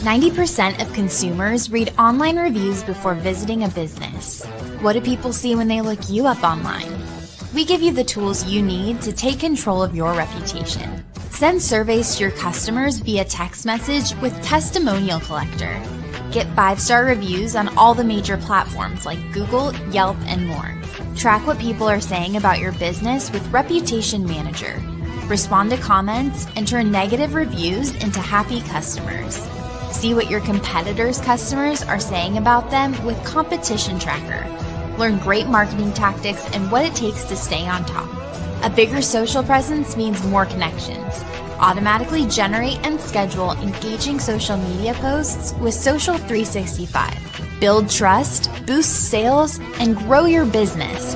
90% of consumers read online reviews before visiting a business. What do people see when they look you up online? We give you the tools you need to take control of your reputation. Send surveys to your customers via text message with Testimonial Collector. Get 5-star reviews on all the major platforms like Google, Yelp, and more. Track what people are saying about your business with Reputation Manager. Respond to comments and turn negative reviews into happy customers. See what your competitors' customers are saying about them with Competition Tracker. Learn great marketing tactics and what it takes to stay on top. A bigger social presence means more connections. Automatically generate and schedule engaging social media posts with Social 365. Build trust, boost sales, and grow your business.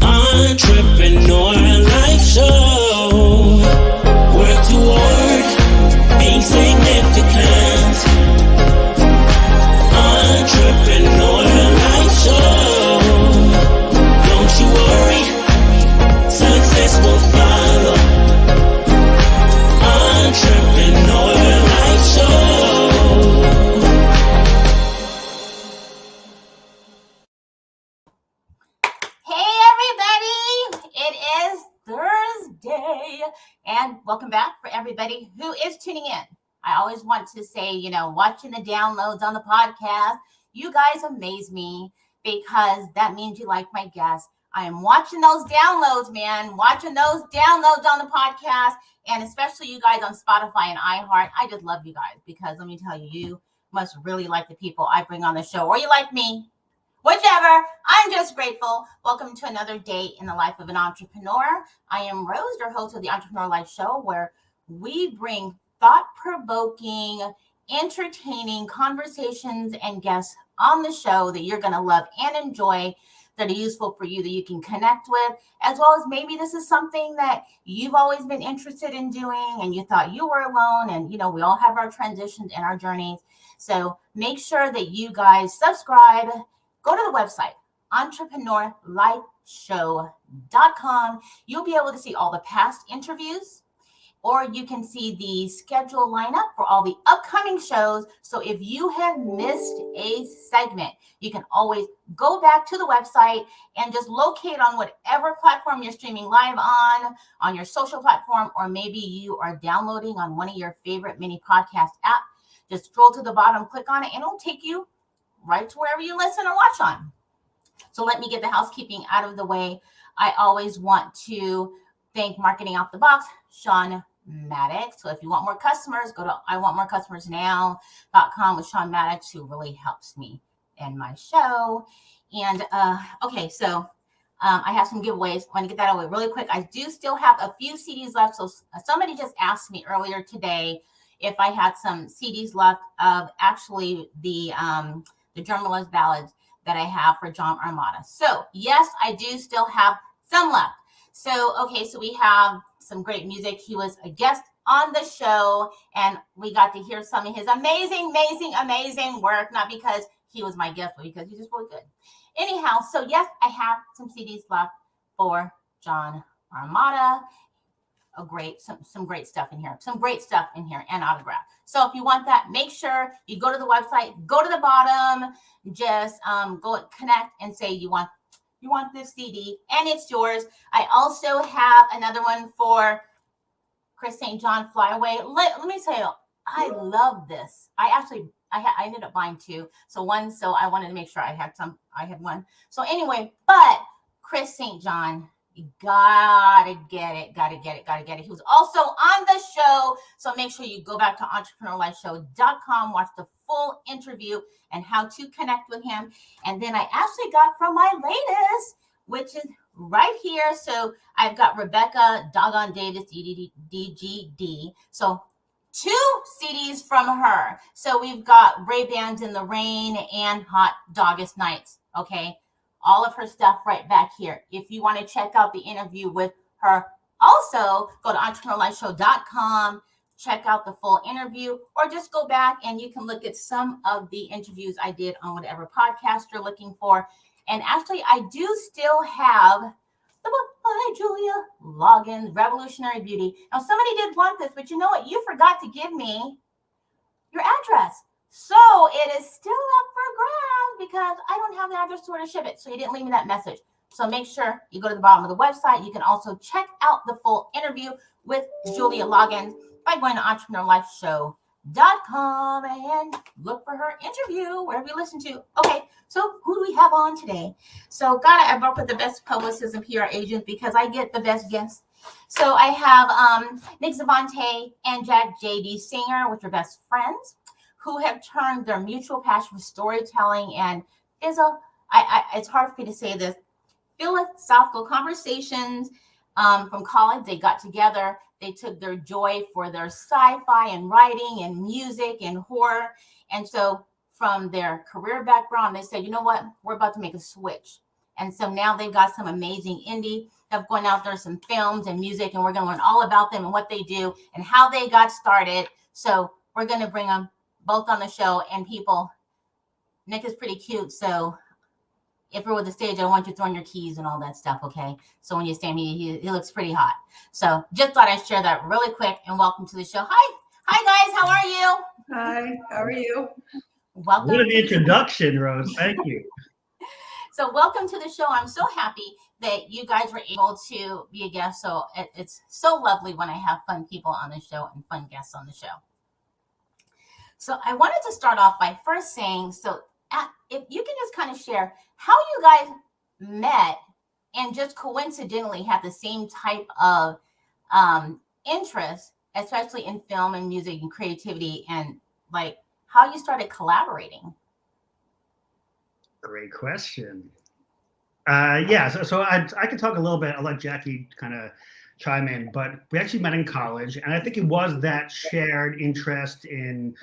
Entrepreneur Life Show. Work toward being significant. Entrepreneur Life Show. Don't you worry, success will follow. Entrepreneur Life Show. Hey everybody, it is Thursday and welcome back for everybody who is tuning in. I always want to say, watching the downloads on the podcast, you guys amaze me because that means you like my guests. I am watching those downloads, man, watching those downloads on the podcast, and especially you guys on Spotify and iHeart. I just love you guys because let me tell you, you must really like the people I bring on the show, or you like me. Whichever, I'm just grateful. Welcome to another day in the life of an entrepreneur. I am Rose, your host of the Entrepreneur Life Show, where we bring thought-provoking, entertaining conversations and guests on the show that you're going to love and enjoy, that are useful for you, that you can connect with, as well as maybe this is something that you've always been interested in doing and you thought you were alone. And, we all have our transitions and our journeys. So make sure that you guys subscribe. Go to the website, entrepreneurlifeshow.com. You'll be able to see all the past interviews, or you can see the schedule lineup for all the upcoming shows. So if you have missed a segment, you can always go back to the website and just locate on whatever platform you're streaming live on your social platform, or maybe you are downloading on one of your favorite mini podcast apps. Just scroll to the bottom, click on it, and it'll take you right to wherever you listen or watch on. So let me get the housekeeping out of the way. I always want to thank Marketing Out the Box, Sean Maddox. So if you want more customers, go to iwantmorecustomersnow.com with Sean Maddox, who really helps me and my show. And okay, so I have some giveaways. I want to get that out of the way really quick. I do still have a few CDs left. So somebody just asked me earlier today if I had some CDs left of actually the Drummerless ballads that I have for John Armada. So yes, I do still have some left. So, okay, so we have some great music. He was a guest on the show and we got to hear some of his amazing work, not because he was my guest, but because he's just really good. Anyhow, so yes, I have some CDs left for John Armada. Some great stuff in here, and autograph. So if you want that, make sure you go to the website, go to the bottom, just go connect and say you want this CD and it's yours. I also have another one for Chris St. John Flyaway. Let me tell you, I love this. I ended up buying two. So I wanted to make sure I had one. So anyway, but Chris St. John, you gotta get it. He was also on the show. So make sure you go back to entrepreneurlifeshow.com, watch the full interview and how to connect with him. And then I actually got from my latest, which is right here. So I've got Rebecca Doggone Davis, DGD. So 2 CDs from her. So we've got Ray-Bans in the Rain and Hot Doggest Nights. Okay. All of her stuff right back here. If you want to check out the interview with her, also go to entrepreneurlifeshow.com, check out the full interview, or just go back and you can look at some of the interviews I did on whatever podcast you're looking for. And actually, I do still have the book by Julia Logan, Revolutionary Beauty. Now, somebody did want this, but you know what? You forgot to give me your address. So it is still up for grabs because I don't have the address to where to ship it. So you didn't leave me that message. So make sure you go to the bottom of the website. You can also check out the full interview with Julia Logan by going to entrepreneurlifeshow.com and look for her interview wherever you listen to. Okay, so who do we have on today? So I work with the best publicists and PR agents because I get the best guests. So I have Nick Zafonte and Jacky Singer, which are best friends, who have turned their mutual passion for storytelling and it's hard for me to say this, philosophical conversations from college. They got together. They took their joy for their sci-fi and writing and music and horror. And so from their career background, they said, you know what, we're about to make a switch. And so now they've got some amazing indie stuff going out there, some films and music, and we're going to learn all about them and what they do and how they got started. So we're going to bring them both on the show. And people, Nick is pretty cute. So if we're with the stage, I want you throwing your keys and all that stuff, okay? So when you stand here, he looks pretty hot. So just thought I'd share that really quick, and welcome to the show. Hi guys, how are you? Hi, how are you? Welcome. What an introduction, Rose. Thank you. So welcome to the show. I'm so happy that you guys were able to be a guest. So it's so lovely when I have fun people on the show and fun guests on the show. So I wanted to start off by first saying, if you can just kind of share how you guys met and just coincidentally had the same type of interest, especially in film and music and creativity, and like how you started collaborating. Great question. Yeah, so I can talk a little bit. I'll let Jacky kind of chime in, but we actually met in college, and I think it was that shared interest in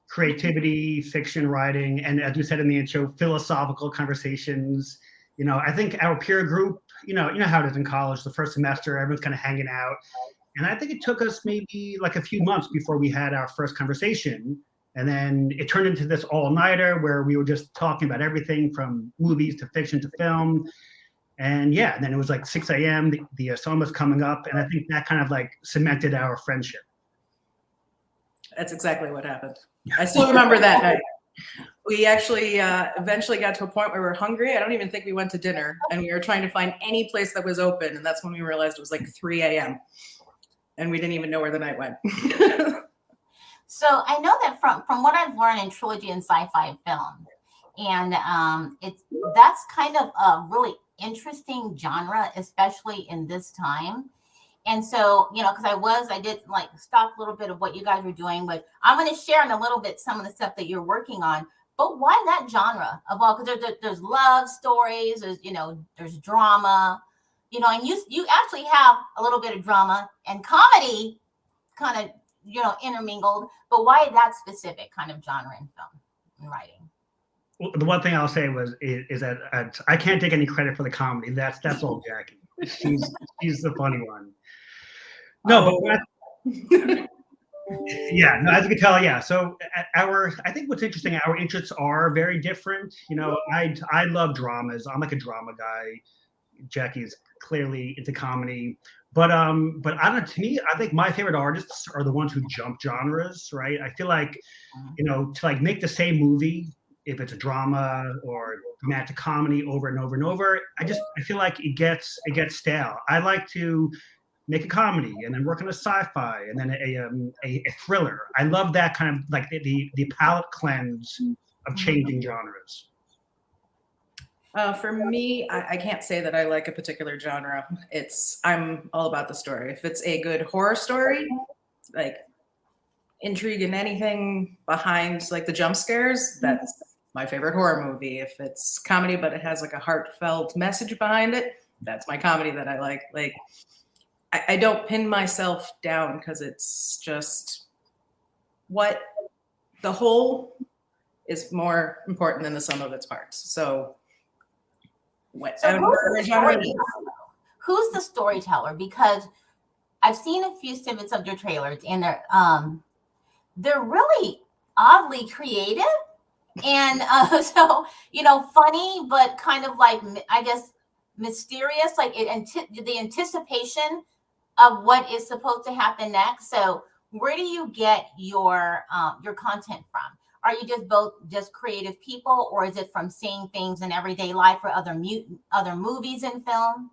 creativity, fiction writing, and as we said in the intro, philosophical conversations. You know, I think our peer group, you know how it is in college, the first semester, everyone's kind of hanging out, and I think it took us maybe like a few months before we had our first conversation, and then it turned into this all-nighter where we were just talking about everything from movies to fiction to film. And yeah, and then it was like 6 a.m. The sun was coming up, and I think that kind of like cemented our friendship. That's exactly what happened. I still remember that night. We actually eventually got to a point where we were hungry. I don't even think we went to dinner, and we were trying to find any place that was open, and that's when we realized it was like 3 a.m. and we didn't even know where the night went. So I know that from what I've learned in trilogy and sci-fi film, and that's kind of a really interesting genre, especially in this time. And so, because I did like stop a little bit of what you guys were doing, but I'm going to share in a little bit some of the stuff that you're working on. But why that genre of all? Because there's love stories, there's drama, and you actually have a little bit of drama and comedy kind of intermingled. But why that specific kind of genre in film and writing? Well, the one thing I'll say is that I can't take any credit for the comedy. That's all Jacky. She's the funny one. No, but yeah, no, as you can tell, yeah. So I think what's interesting, our interests are very different. I love dramas. I'm like a drama guy. Jacky's clearly into comedy. But I don't know, to me, I think my favorite artists are the ones who jump genres, right? I feel like, to like make the same movie, if it's a drama or romantic comedy over and over and over, I feel like it gets stale. I like to make a comedy and then work on a sci-fi and then a thriller. I love that kind of like the palate cleanse of changing genres. For me, I can't say that I like a particular genre. I'm all about the story. If it's a good horror story, like intrigue and anything behind like the jump scares, that's my favorite horror movie. If it's comedy but it has like a heartfelt message behind it, that's my comedy that I like. Like I don't pin myself down because it's just what the whole is more important than the sum of its parts. So who's the storyteller? Because I've seen a few snippets of your trailers, and they're really oddly creative, and so funny, but kind of like, I guess, mysterious, like the anticipation of what is supposed to happen next. So where do you get your content from? Are you just creative people, or is it from seeing things in everyday life or other movies and film?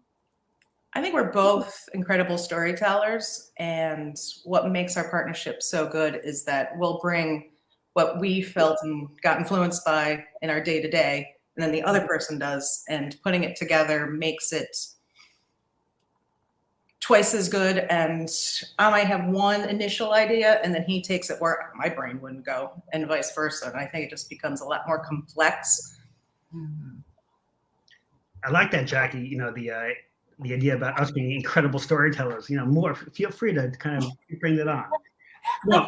I think we're both incredible storytellers, and what makes our partnership so good is that we'll bring what we felt and got influenced by in our day-to-day, and then the other person does, and putting it together makes it twice as good. And I might have one initial idea, and then he takes it where my brain wouldn't go, and vice versa. And I think it just becomes a lot more complex. Mm-hmm. I like that, Jacky. You know, the idea about us being incredible storytellers. You know, more feel free to kind of bring that on. No,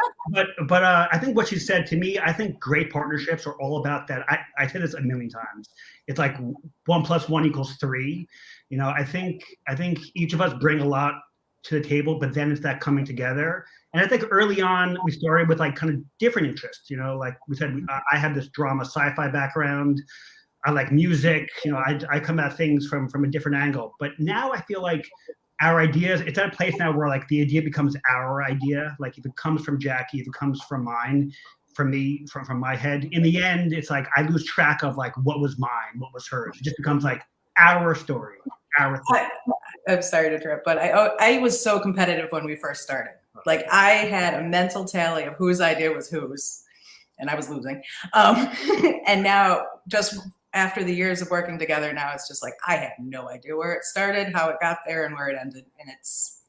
but I think what you said to me, I think great partnerships are all about that. I said this a million times. It's like 1 + 1 = 3. You know, I think each of us bring a lot to the table, but then it's that coming together. And I think early on we started with like kind of different interests. You know, like we said, I had this drama sci-fi background. I like music. You know, I come at things from a different angle. But now I feel like our ideas, it's at a place now where like the idea becomes our idea. Like if it comes from Jacky, if it comes from mine, from me, from my head, in the end, it's like I lose track of like what was mine, what was hers. It just becomes like our story, our thing. I'm sorry to interrupt, but I was so competitive when we first started. Like I had a mental tally of whose idea was whose, and I was losing. And now, just after the years of working together, now it's just like I have no idea where it started, how it got there, and where it ended. And it's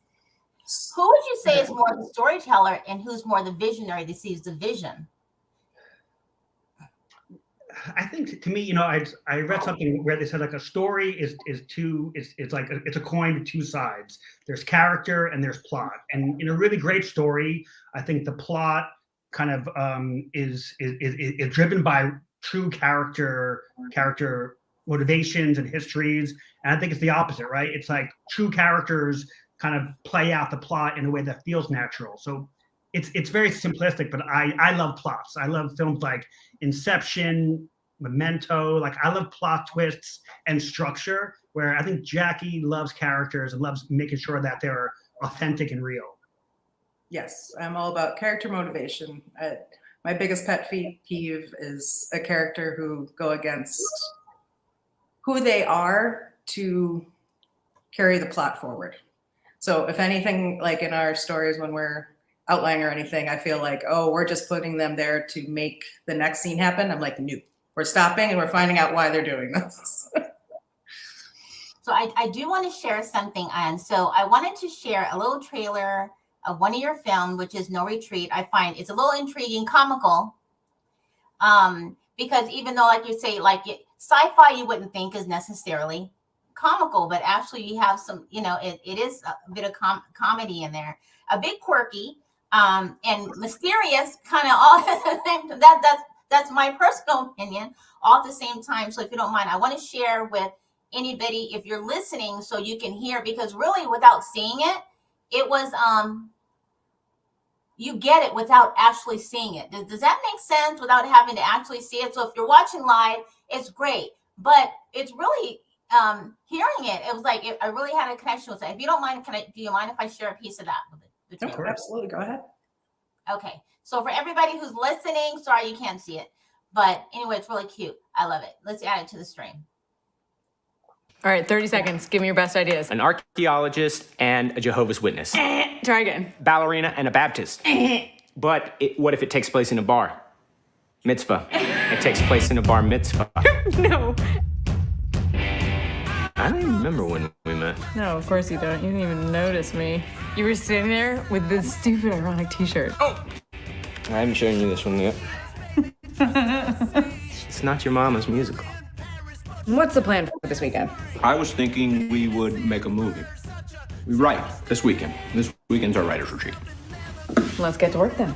who would you say is more the storyteller, and who's more the visionary that sees the vision? I think to me, you know, I read something where they said like a story is like it's a coin with two sides. There's character and there's plot. And in a really great story, I think the plot kind of is driven by true character motivations and histories. And I think it's the opposite, right? It's like true characters kind of play out the plot in a way that feels natural. So it's very simplistic, but I love plots. I love films like Inception, Memento. Like I love plot twists and structure, where I think Jacky loves characters and loves making sure that they're authentic and real. Yes, I'm all about character motivation. My biggest pet peeve is a character who go against who they are to carry the plot forward. So if anything, like in our stories when we're outlining or anything, I feel like, oh, we're just putting them there to make the next scene happen. I'm like, no, we're stopping and we're finding out why they're doing this. So I do want to share something, and so I wanted to share a little trailer of one of your film, which is No Retreat. I find it's a little intriguing, comical, because even though, like you say, like sci-fi, you wouldn't think is necessarily comical, but actually you have some, you know, it is a bit of comedy in there, a bit quirky, and mysterious, kind of all that's my personal opinion, all at the same time. So if you don't mind, I want to share with anybody, if you're listening, so you can hear, because really without seeing it, it was you get it without actually seeing it. Does that make sense? Without having to actually see it. So if you're watching live, it's great, but it's really hearing it. It was like I really had a connection with it. If you don't mind, do you mind if I share a piece of that with it? Oh, absolutely, go ahead. Okay, so for everybody who's listening, sorry you can't see it, but anyway, it's really cute. I love it. Let's add it to the stream. All right, 30 seconds. Give me your best ideas. An archaeologist and a Jehovah's Witness. Try again. Ballerina and a Baptist. But what if it takes place in a bar? Mitzvah. It takes place in a bar mitzvah. No. I don't even remember when we met. No, of course you don't. You didn't even notice me. You were sitting there with this stupid ironic t-shirt. Oh! I haven't shown you this one yet. It's not your mama's musical. What's the plan for this weekend? I was thinking we would make a movie. We write this weekend. This weekend's our writer's retreat. Let's get to work then.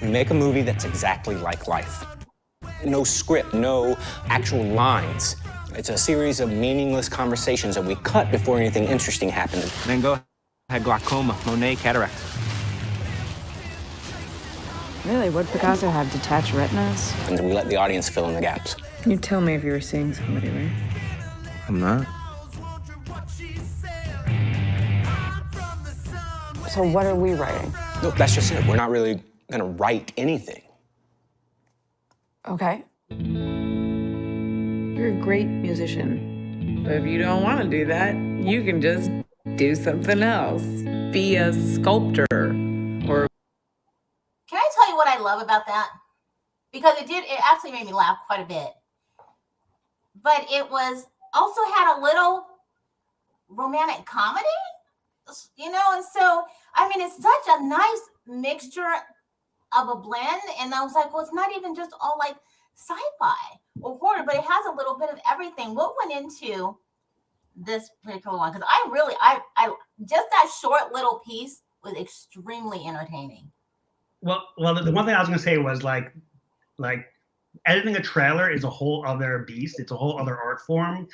Make a movie that's exactly like life. No script, no actual lines. It's a series of meaningless conversations that we cut before anything interesting happens. Van Gogh had glaucoma, Monet cataracts. Really? Would Picasso have detached retinas? And we let the audience fill in the gaps. You tell me if you were seeing somebody, right? I'm not. So what are we writing? No, that's just it. We're not really gonna write anything. Okay. You're a great musician. But if you don't want to do that, you can just do something else. Be a sculptor or... Can I tell you what I love about that? Because it actually made me laugh quite a bit. But it was also had a little romantic comedy, you know, and so, I mean, it's such a nice mixture of a blend. And I was like, well, it's not even just all like sci-fi or horror, but it has a little bit of everything. What went into this particular one? Because I just that short little piece was extremely entertaining. Well, the one thing I was going to say was like editing a trailer is a whole other beast. It's a whole other art form.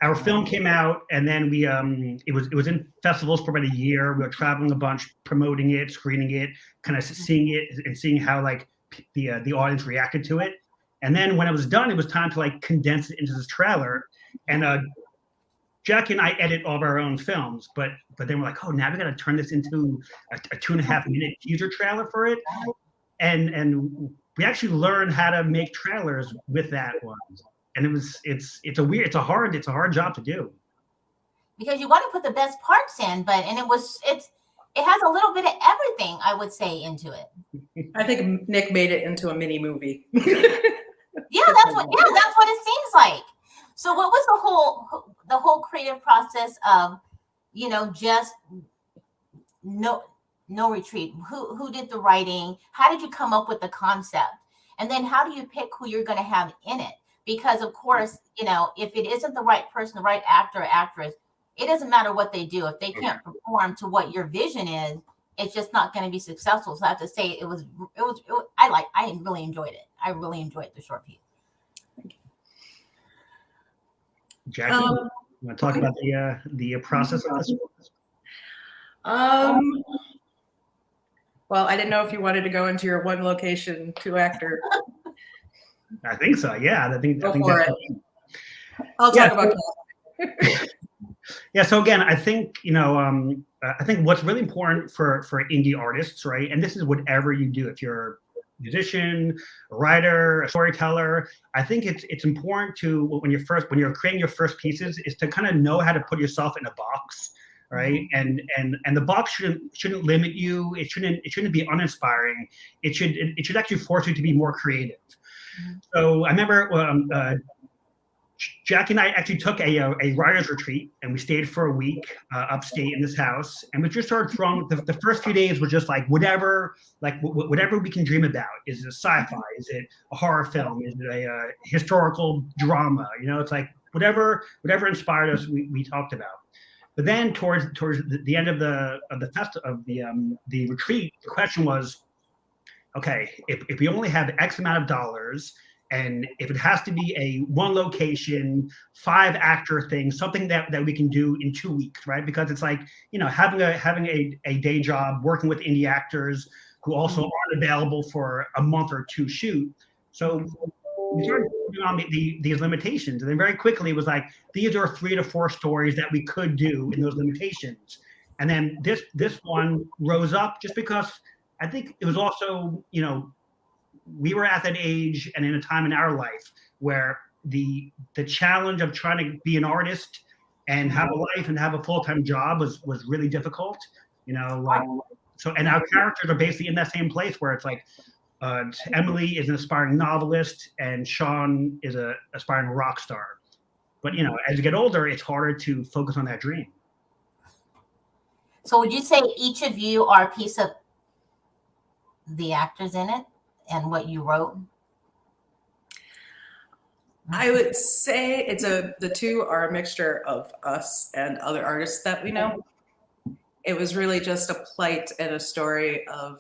Our film came out, and then we it was in festivals for about a year. We were traveling a bunch, promoting it, screening it, kind of seeing it and seeing how like the audience reacted to it. And then when it was done, it was time to like condense it into this trailer. And Jack and I edit all of our own films, but then we're like, oh, now we got to turn this into a 2.5-minute teaser trailer for it. And we actually learned how to make trailers with that one. And it's a hard job to do. Because you want to put the best parts in, it has a little bit of everything, I would say, into it. I think Nick made it into a mini movie. Yeah, that's what it seems like. So what was the whole creative process of, you know, just no retreat? Who did the writing? How did you come up with the concept? And then how do you pick who you're going to have in it? Because of course, you know, if it isn't the right person, the right actor or actress, it doesn't matter what they do. If they can't perform to what your vision is, it's just not going to be successful. So I have to say I really enjoyed it. I really enjoyed the short piece. Jackie, you want to talk about the process of this? Well, I didn't know if you wanted to go into your one location, 2-actor. I think so. Yeah, I think for that's it. I'll talk about that. Yeah. So again, I think I think what's really important for indie artists, right? And this is whatever you do. If you're a musician, a writer, a storyteller, I think it's important to when you're creating your first pieces is to kind of know how to put yourself in a box. Right, and the box shouldn't limit you. It shouldn't be uninspiring. It should actually force you to be more creative. So I remember Jack and I actually took a writer's retreat, and we stayed for a week upstate in this house, and we just started throwing. The first few days were just like whatever we can dream about. Is it sci-fi? Is it a horror film? Is it a historical drama? You know, it's like whatever inspired us, we talked about. But then towards the end of the retreat, the question was, okay, if we only have X amount of dollars, and if it has to be a one location, 5-actor thing, something that we can do in 2 weeks, right? Because it's like, you know, having a day job, working with indie actors who also aren't available for a month or two shoot. So we started putting on these limitations, and then very quickly it was like, these are 3 to 4 stories that we could do in those limitations. And then this one rose up just because I think it was also, you know, we were at that age and in a time in our life where the challenge of trying to be an artist and have a life and have a full-time job was really difficult, you know, like, so, and our characters are basically in that same place where it's like, Emily is an aspiring novelist and Sean is an aspiring rock star. But, you know, as you get older, it's harder to focus on that dream. So would you say each of you are a piece of the actors in it and what you wrote? I would say the two are a mixture of us and other artists that we know. It was really just a plight and a story of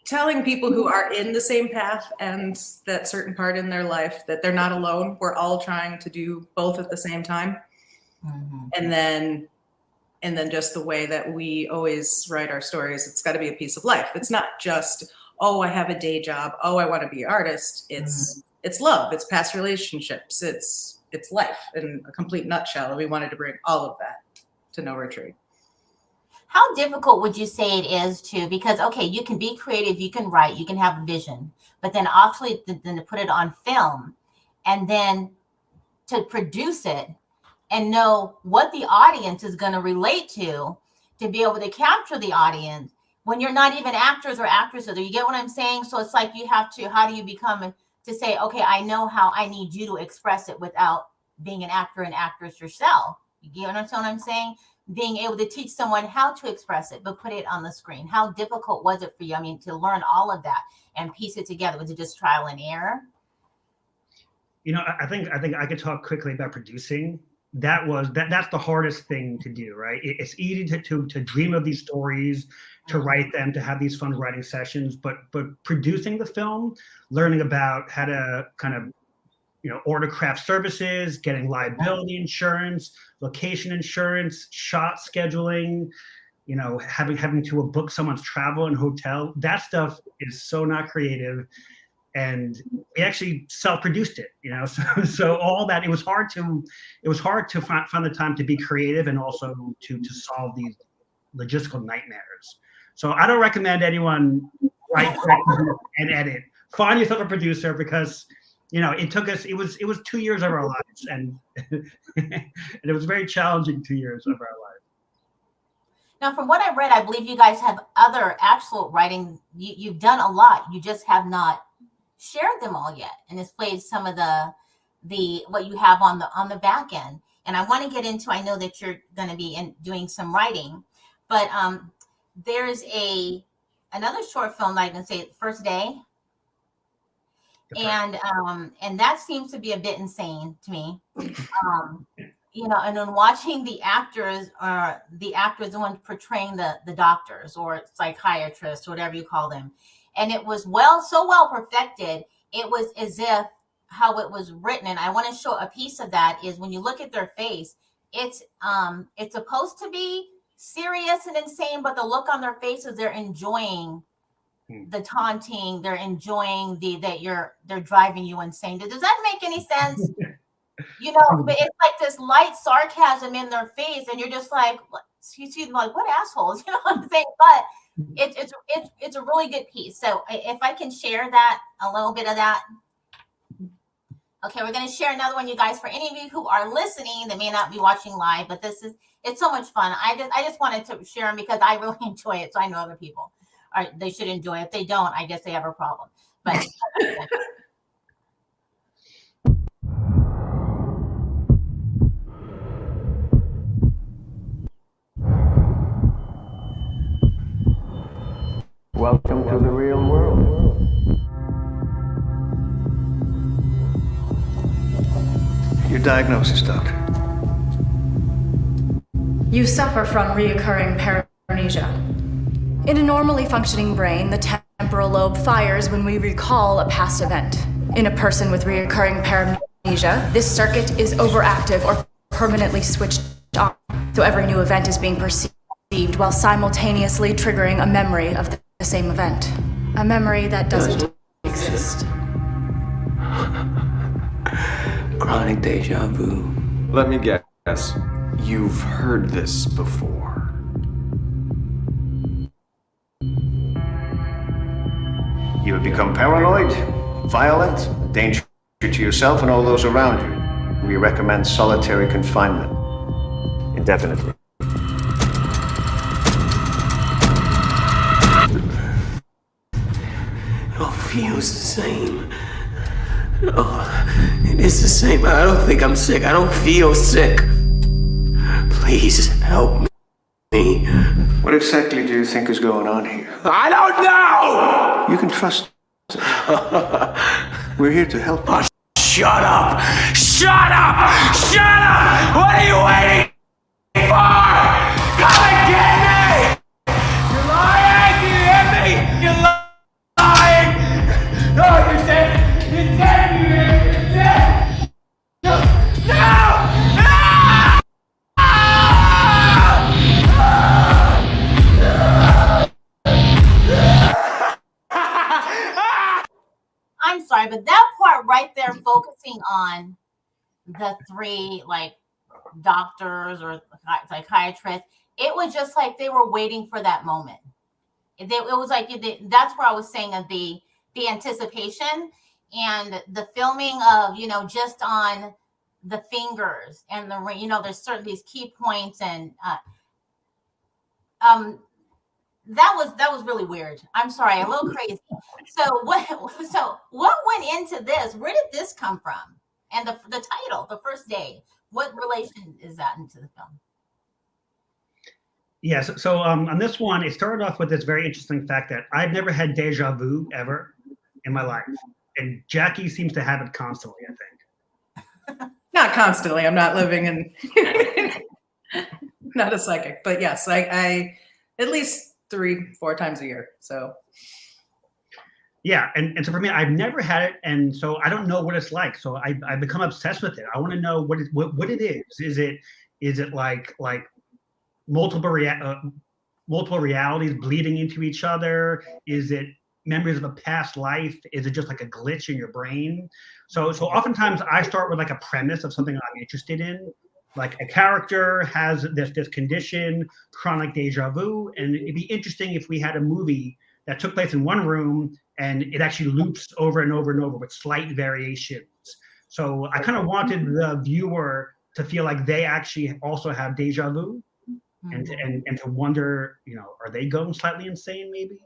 telling people who are in the same path and that certain part in their life that they're not alone. We're all trying to do both at the same time. Mm-hmm. And then just the way that we always write our stories, it's got to be a piece of life. It's not just, oh, I have a day job. Oh, I want to be an artist. It's love. It's past relationships. It's life in a complete nutshell. And we wanted to bring all of that to No Retreat. How difficult would you say it is to, because, okay, you can be creative, you can write, you can have a vision, but then actually then to put it on film and then to produce it and know what the audience is going to relate to be able to capture the audience when you're not even actors or actresses. Do you get what I'm saying? So it's like you have to, how do you become to say, okay, I know how I need you to express it without being an actor and actress yourself. You get what I'm saying? Being able to teach someone how to express it, but put it on the screen. How difficult was it for you? I mean, to learn all of that and piece it together. Was it just trial and error? You know, I think I could talk quickly about producing. That's the hardest thing to do, right? It's easy to dream of these stories, to write them, to have these fun writing sessions, but producing the film, learning about how to kind of, you know, order craft services, getting liability insurance, location insurance, shot scheduling, you know, having to book someone's travel and hotel. That stuff is so not creative. And we actually self-produced it, you know, so all that, it was hard to find the time to be creative and also to solve these logistical nightmares. So I don't recommend anyone write and edit. Find yourself a producer, because, you know, it took us, it was 2 years of our lives, and and it was very challenging 2 years of our lives. Now, from what I read, I believe you guys have other actual writing. You've done a lot. You just have not shared them all yet and displayed some of the what you have on the back end. And I want to get into, I know that you're going to be doing some writing, but there's another short film that I can say, First Day. And that seems to be a bit insane to me. You know, and then watching the actors, the ones portraying the doctors or psychiatrists or whatever you call them. And it was so well perfected. It was as if how it was written. And I want to show a piece of that is when you look at their face, it's supposed to be serious and insane, but the look on their faces, they're enjoying the taunting, they're enjoying they're driving you insane. Does that make any sense? You know, but it's like this light sarcasm in their face, and you're just like, excuse me, like, what assholes? You know what I'm saying? But it's a really good piece. So if I can share that, a little bit of that. Okay, we're going to share another one, you guys, for any of you who are listening that may not be watching live, but it's so much fun. I just wanted to share them because I really enjoy it. So I know other people they should enjoy it. If they don't, I guess they have a problem. But Welcome to the real world. Your diagnosis, doctor. You suffer from reoccurring paramnesia. In a normally functioning brain, the temporal lobe fires when we recall a past event. In a person with reoccurring paramnesia, this circuit is overactive or permanently switched on, so every new event is being perceived while simultaneously triggering a memory of the same event. A memory that doesn't exist. Chronic deja vu. Let me guess. You've heard this before. You have become paranoid, violent, a danger to yourself and all those around you. We recommend solitary confinement. Indefinitely. It all feels the same. Oh, it is the same. I don't think I'm sick. I don't feel sick. Please help me. What exactly do you think is going on here? I don't know! You can trust us. We're here to help you. Oh, shut up! Shut up! Shut up! What are you waiting for? Come and get me! You're lying! Do you hear me? You're lying! No, you're dead! You're dead! You're dead! No! No! No! I'm sorry, but that part right there, focusing on the three like doctors or psychiatrists, it was just like they were waiting for that moment. It was like that's where I was saying of the anticipation and the filming of, you know, just on the fingers and the, you know, there's certain these key points, and that was really weird. I'm sorry, a little crazy. So what went into this? Where did this come from? And the title, The First Day, what relation is that into the film? Yes. So on this one, it started off with this very interesting fact that I've never had deja vu ever in my life, and Jacky seems to have it constantly, I think. Not constantly. I'm not living in, not a psychic, but yes, I at least 3-4 times a year. So. Yeah, and so for me, I've never had it, and so I don't know what it's like. So I've become obsessed with it. I want to know what it is. Is it like multiple realities bleeding into each other? Is it memories of a past life? Is it just like a glitch in your brain? So oftentimes I start with like a premise of something I'm interested in. Like a character has this condition, chronic deja vu, and it'd be interesting if we had a movie that took place in one room and it actually loops over and over and over with slight variations. So I kind of wanted the viewer to feel like they actually also have deja vu, and to wonder, you know, are they going slightly insane maybe?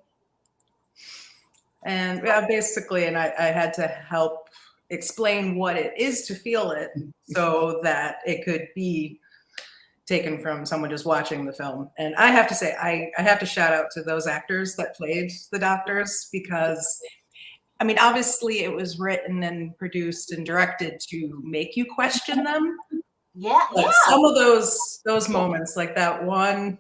And basically, and I had to help explain what it is to feel it so that it could be taken from someone just watching the film. And I have to say, I have to shout out to those actors that played the doctors, because I mean, obviously it was written and produced and directed to make you question them. Yeah. Some of those moments, like that one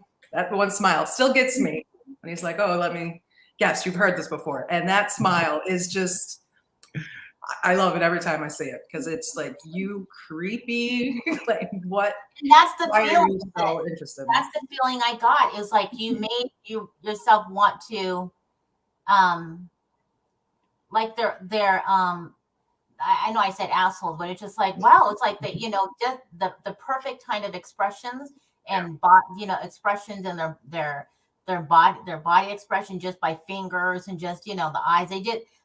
smile still gets me. And he's like, oh, let me guess, you've heard this before. And that smile is just, I love it every time I see it, because it's like, you creepy, like what? And that's the why feeling. Are you so interested? That's the feeling I got. Is like you made yourself want to, like they're I know I said assholes, but it's just like, wow, it's like the, you know, just the perfect kind of expressions and you know, expressions and their body expression just by fingers and just, you know, the eyes.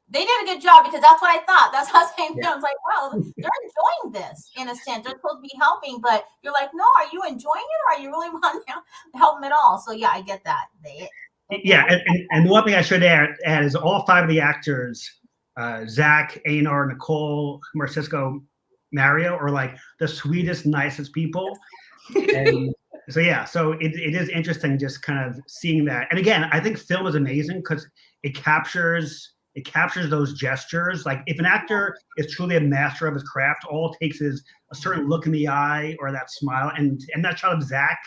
They did a good job, because that's what I thought. That's how I was saying. I was like, wow, they're enjoying this in a sense. They're supposed to be helping, but you're like, no, are you enjoying it, or are you really want to help them at all? So yeah, I get that. Yeah, and the one thing I should add is all 5 of the actors, Zach, Einar, Nicole, Marcisco, Mario, are like the sweetest, nicest people. And so yeah, so it is interesting just kind of seeing that. And again, I think film is amazing because it captures those gestures. Like if an actor is truly a master of his craft, all it takes is a certain look in the eye or that smile. And that shot of Zach,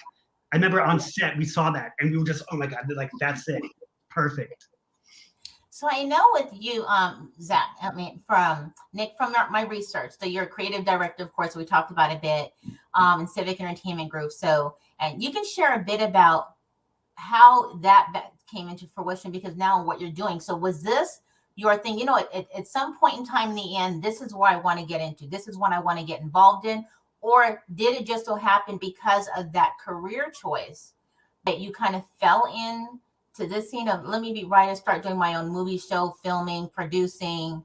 I remember on set we saw that and we were just, oh my God, like that's it, perfect. So I know with you, Zach, I mean, from Nick, from my research, so you're a creative director, of course, we talked about a bit, in Civic Entertainment Group. So, and you can share a bit about how that came into fruition, because now what you're doing. So was this your thing? You know, at some point in time in the end, this is where I want to get into. This is what I want to get involved in. Or did it just so happen because of that career choice that you kind of fell in to this scene of, let me be right and start doing my own movie show, filming, producing?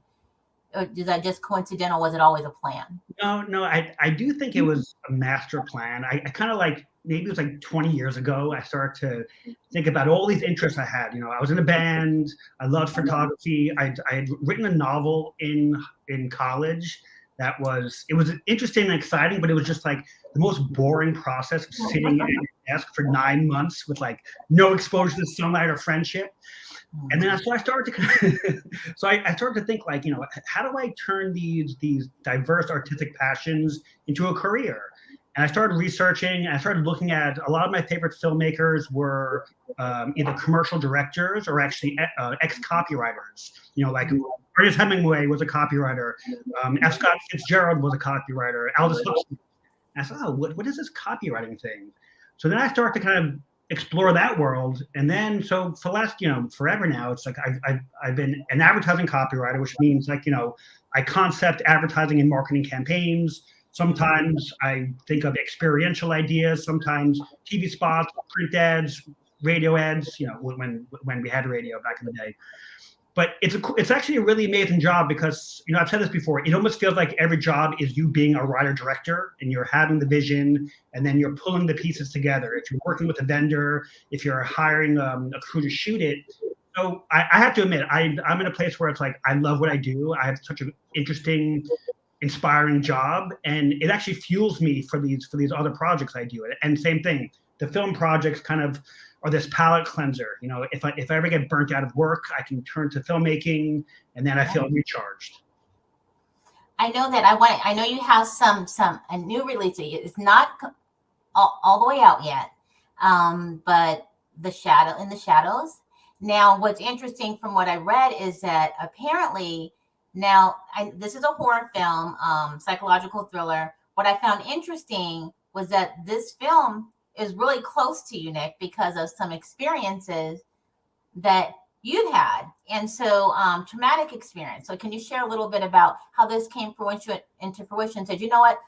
Or is that just coincidental? Was it always a plan? No, I do think it was a master plan. I kind of like, maybe it was like 20 years ago, I started to think about all these interests I had. You know, I was in a band, I loved photography. I had written a novel in college it was interesting and exciting, but it was just like the most boring process of sitting at your desk for 9 months with like no exposure to sunlight or friendship. And then so I started to I started to think, like, you know, how do I turn these diverse artistic passions into a career? And I started researching, and I started looking at a lot of my favorite filmmakers were either commercial directors or actually ex-copywriters. You know, like Ernest Hemingway was a copywriter. F. Scott Fitzgerald was a copywriter. Aldous Huxley. And I thought, oh, what is this copywriting thing? So then I started to kind of explore that world. And then, so for the last, you know, forever now, it's like I've been an advertising copywriter, which means, like, you know, I concept advertising and marketing campaigns. Sometimes I think of experiential ideas, sometimes TV spots, print ads, radio ads, when we had radio back in the day. But it's actually a really amazing job because, I've said this before, it almost feels like every job is you being a writer-director, and you're having the vision, and then you're pulling the pieces together. If you're working with a vendor, if you're hiring a crew to shoot it. So I have to admit, I'm in a place where it's like, I love what I do. I have such an interesting, inspiring job, and it actually fuels me for these other projects I do. And same thing, the film projects kind of are this palate cleanser. If I ever get burnt out of work, I can turn to filmmaking, and then I feel recharged. I know that I know you have a new release. It's not all the way out yet, but In the Shadows. Now, what's interesting from what I read is that apparently this is a horror film, psychological thriller. What I found interesting was that this film is really close to you, Nick, because of some experiences that you've had. And so traumatic experience. So can you share a little bit about how this came into fruition? Said, you know what,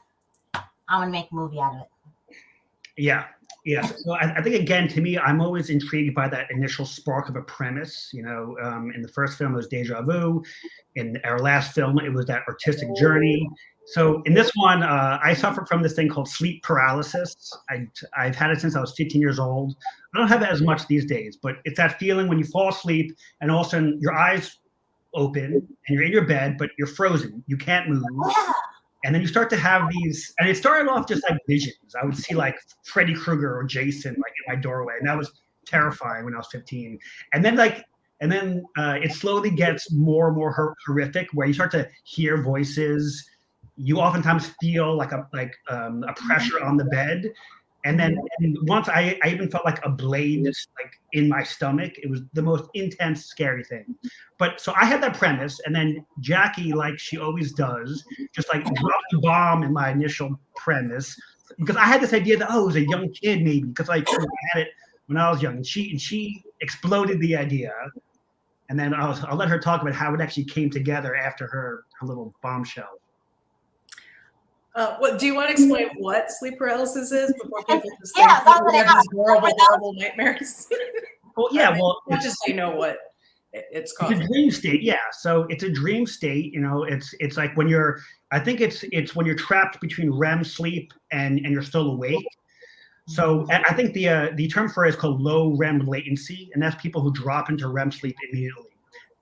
I'm going to make a movie out of it. Yeah. So I think, again, to me, I'm always intrigued by that initial spark of a premise. In the first film, it was deja vu. In our last film, it was that artistic journey. So in this one, I suffer from this thing called sleep paralysis. I've had it since I was 15 years old. I don't have it as much these days, but it's that feeling when you fall asleep and all of a sudden your eyes open and you're in your bed, but you're frozen. You can't move. Yeah. And then you start to have these, and it started off just like visions. I would see like Freddy Krueger or Jason like in my doorway, and that was terrifying when I was 15. And then it slowly gets more and more horrific, where you start to hear voices. You oftentimes feel like a pressure on the bed, and then once I even felt like a blade like in my stomach. It was the most intense, scary thing. But so I had that premise, and then Jacky, like she always does, just like dropped the bomb in my initial premise, because I had this idea that it was a young kid maybe, because I had it when I was young, and she exploded the idea, and then I'll let her talk about how it actually came together after her little bombshell. Do you want to explain what sleep paralysis is before people just think Yeah, that we have these horrible nightmares? Not just so you know what it's called. It's a dream state, yeah. So it's a dream state. It's like when you're. I think it's when you're trapped between REM sleep and you're still awake. So I think the term for it is called low REM latency, and that's people who drop into REM sleep immediately.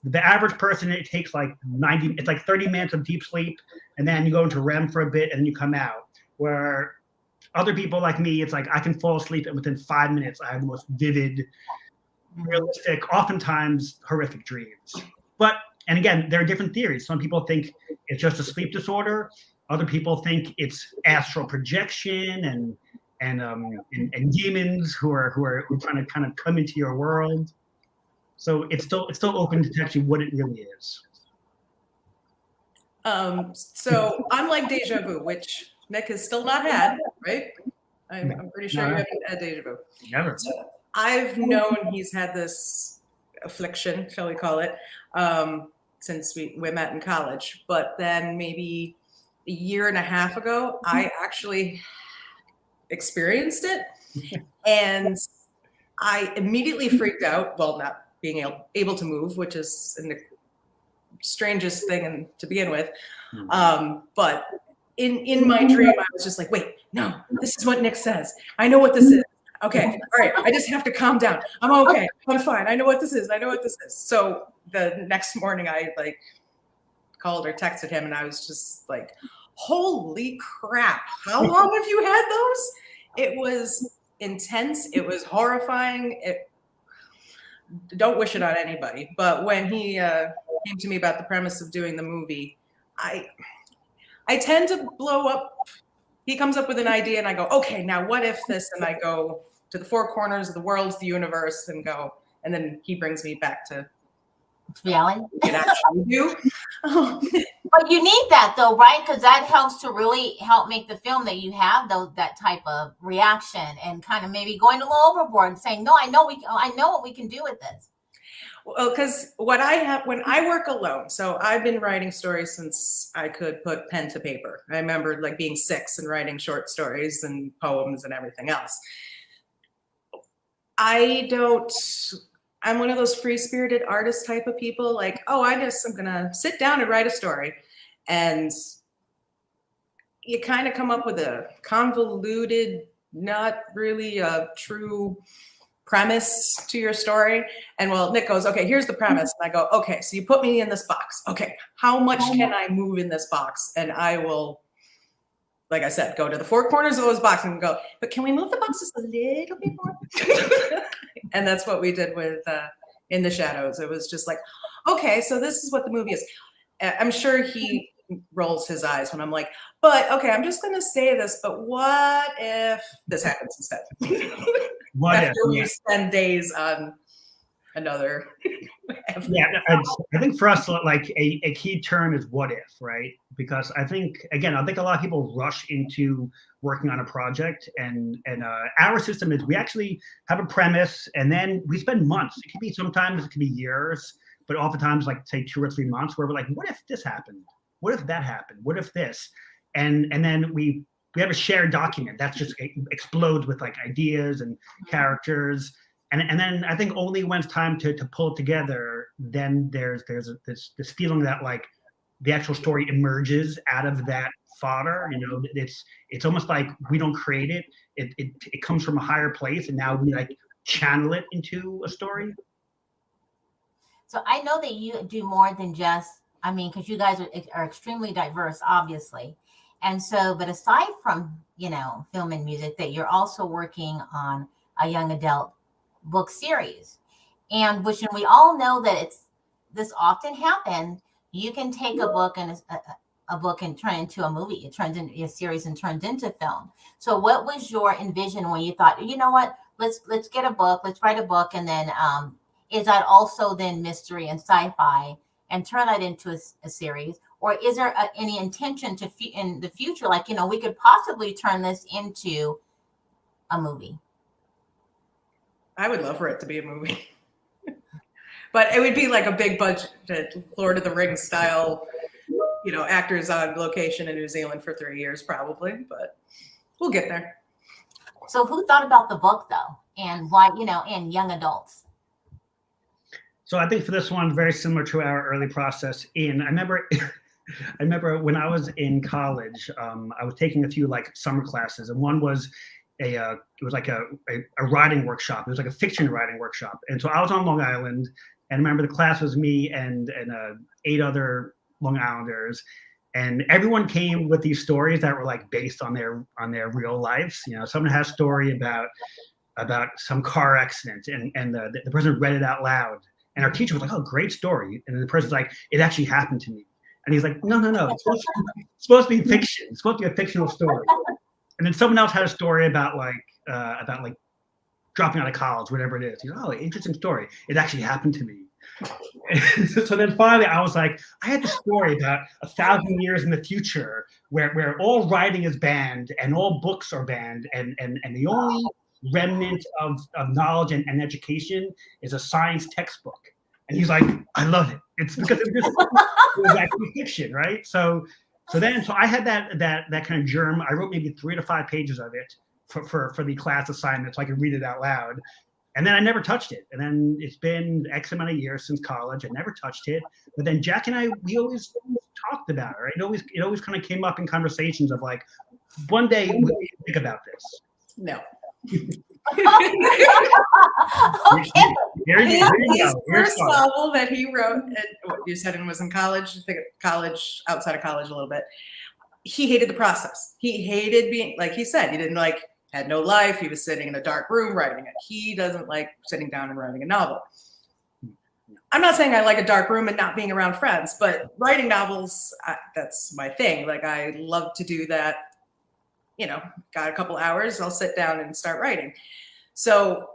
The average person, it takes like 30 minutes of deep sleep, and then you go into REM for a bit, and then you come out. Where other people like me, it's like I can fall asleep, and within 5 minutes, I have the most vivid, realistic, oftentimes horrific dreams. And again, there are different theories. Some people think it's just a sleep disorder. Other people think it's astral projection and demons who are trying to kind of come into your world. So it's still open to actually what it really is. So unlike deja vu, which Nick has still not had, right? I'm pretty sure you haven't had deja vu. Never. So I've known he's had this affliction, shall we call it, since we met in college. But then maybe a year and a half ago, I actually experienced it, and I immediately freaked out. Well, not being able to move, which is the strangest thing to begin with. But in my dream, I was just like, wait, no, this is what Nick says. I know what this is. Okay, all right, I just have to calm down. I'm okay, I'm fine. I know what this is. So the next morning, I called or texted him, and I was just like, holy crap, how long have you had those? It was intense. It was horrifying. Don't wish it on anybody. But when he came to me about the premise of doing the movie, I tend to blow up. He comes up with an idea, and I go, okay, now what if this? And I go to the four corners of the world, the universe, and then he brings me back to reality. You can actually do. But you need that though, right? Because that helps to really help make the film that you have that type of reaction, and kind of maybe going a little overboard and saying, no, I know what we can do with this. Well, because when I work alone, so I've been writing stories since I could put pen to paper. I remember like being 6 and writing short stories and poems and everything else. I'm one of those free-spirited artist type of people, like, oh, I'm gonna sit down and write a story. And you kind of come up with a convoluted, not really a true premise to your story. And well, Nick goes, okay, here's the premise. And I go, okay, so you put me in this box. Okay, how much can I move in this box? And I will, like I said, go to the 4 corners of those boxes and go, but can we move the box just a little bit more? And that's what we did with In the Shadows. It was just like, okay, so this is what the movie is. I'm sure he rolls his eyes when I'm like, but okay, I'm just gonna say this, but what if this happens instead? After we spend days on another. Yeah, I think for us, like a key term is what if, right? Because I think a lot of people rush into working on a project, and our system is we actually have a premise, and then we spend months. It could be sometimes it could be years, but oftentimes like say 2 or 3 months, where we're like, what if this happened? What if that happened? What if this? And then we have a shared document that just explodes with like ideas and characters. And then I think only when it's time to pull it together, then there's this feeling that like the actual story emerges out of that fodder. You know, it's almost like we don't create it. It comes from a higher place, and now we like channel it into a story. So I know that you do more than just, I mean, because you guys are extremely diverse, obviously. And so, but aside from, you know, film and music, that you're also working on a young adult book series. And which, and we all know that this often happens. You can take a book and a book and turn it into a movie. It turns into a series and turns into film. So what was your envision when you thought, you know what, let's get a book, let's write a book, and then is that also then mystery and sci-fi and turn that into a series? Or is there any intention to in the future, like, you know, we could possibly turn this into a movie? I would love for it to be a movie. But it would be like a big budget, Lord of the Rings style, you know, actors on location in New Zealand for 3 years probably, but we'll get there. So who thought about the book though? And why, you know, and young adults? So I think for this one, very similar to our early process I remember when I was in college, I was taking a few like summer classes, and one was it was like a writing workshop. It was like a fiction writing workshop. And so I was on Long Island, and I remember the class was me and 8 other Long Islanders, and everyone came with these stories that were like based on their real lives. You know, someone has a story about some car accident, and the person read it out loud, and our teacher was like, "Oh, great story," and then the person's like, "It actually happened to me," and he's like, "No, it's supposed to be fiction. It's supposed to be a fictional story." And then someone else had a story about like dropping out of college, whatever it is. You know, oh, interesting story. It actually happened to me. So then finally I was like, I had this story about 1,000 years in the future where all writing is banned and all books are banned, and the only remnant of knowledge and education is a science textbook. And he's like, I love it. It's because it was actually fiction, right? So I had that kind of germ. I wrote maybe 3 to 5 pages of it for the class assignment so I could read it out loud. And then I never touched it. And then it's been X amount of years since college. I never touched it. But then Jack and I, we always talked about it, right? It always kind of came up in conversations of like, one day we think about this. No. Okay. His first novel that he wrote, what you said, and was in college, I think college, outside of college a little bit. He hated the process. He hated being, like he said, he didn't like, had no life. He was sitting in a dark room writing it. He doesn't like sitting down and writing a novel. I'm not saying I like a dark room and not being around friends, but writing novels, that's my thing. Like, I love to do that. You know, got a couple hours, I'll sit down and start writing. So